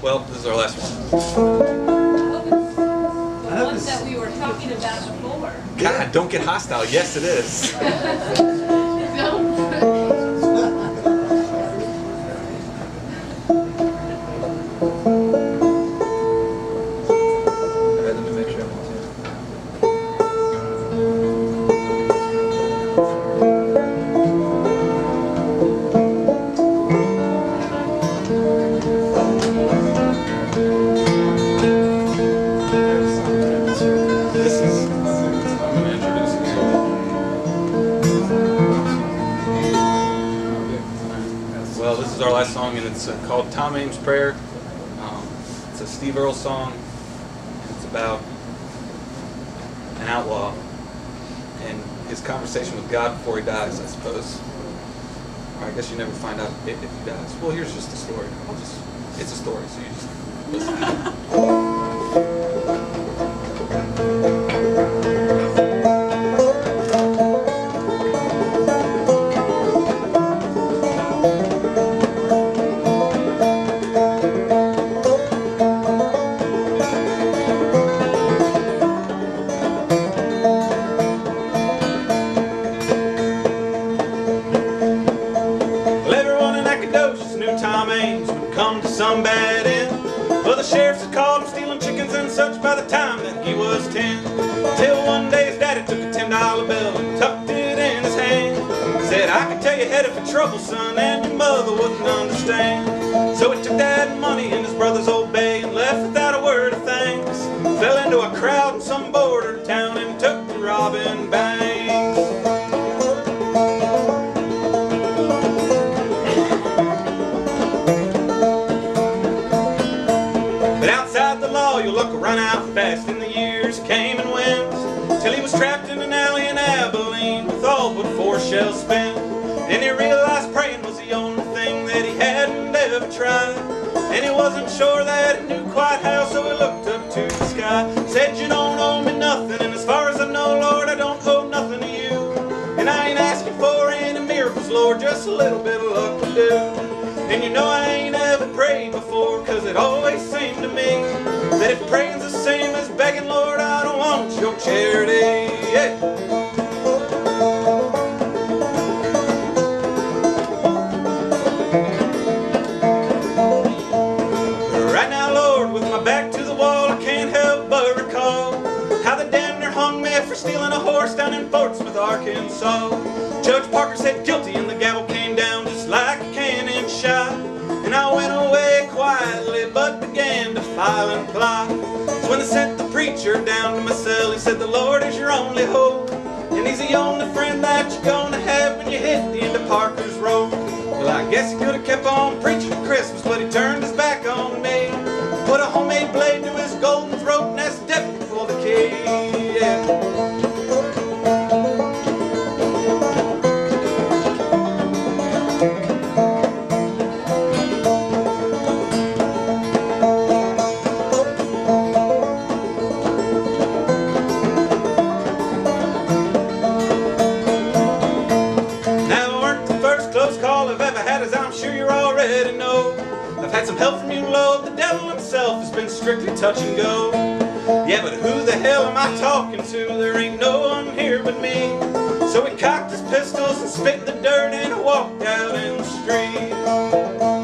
Well, this is our last one. The ones that we were talking about before. God, don't get hostile. Yes, it is. Well, this is our last song, and it's called Tom Ames' Prayer. It's a Steve Earl song, and it's about an outlaw and his conversation with God before he dies, I suppose. Or I guess you never find out if he dies. Well, here's just the story. It's a story, so you just listen. Tom Ames would come to some bad end. Well, the sheriffs had called him stealing chickens and such by the time that he was 10. Till one day his daddy took a $10 bill and tucked it in his hand. Said, I could tell you headed for trouble, son, and your mother wouldn't understand. So he took that money in his brother's old bay and left without a word of thanks. Fell into a crowd in some border town and took to robbing banks. You'll look run out fast, and the years came and went, till he was trapped in an alley in Abilene with all but 4 shells spent. And he realized praying was the only thing that he hadn't ever tried. And he wasn't sure that he knew quite how, so he looked up to the sky. Said, you don't owe me nothing, and as far as I know, Lord, I don't owe nothing to you. And I ain't asking for any miracles, Lord, just a little bit of luck will do. And you know I ain't ever prayed before, cause it always seemed to me that if praying's the same as begging, Lord, I don't want your charity. Yeah. Right now, Lord, with my back to the wall, I can't help but recall how the damn near hung me for stealing a horse down in Portsmouth, Arkansas. Judge Parker said guilty and the gavel came down just like a cannon shot. And I went away quietly but began to file and plot. So when they sent the preacher down to my cell, he said the Lord is your only hope, and he's the only friend that you're gonna have when you hit the end of Parker's Road. Well, I guess he could have kept on preaching at Christmas, but he turned his back on me. Put a homemade blade to his golden throat, and that's deputy for the key. Yeah. I've had some help from you, Lord. The devil himself has been strictly touch and go. Yeah, but who the hell am I talking to? There ain't no one here but me. So he cocked his pistols and spit in the dirt and walked out in the street.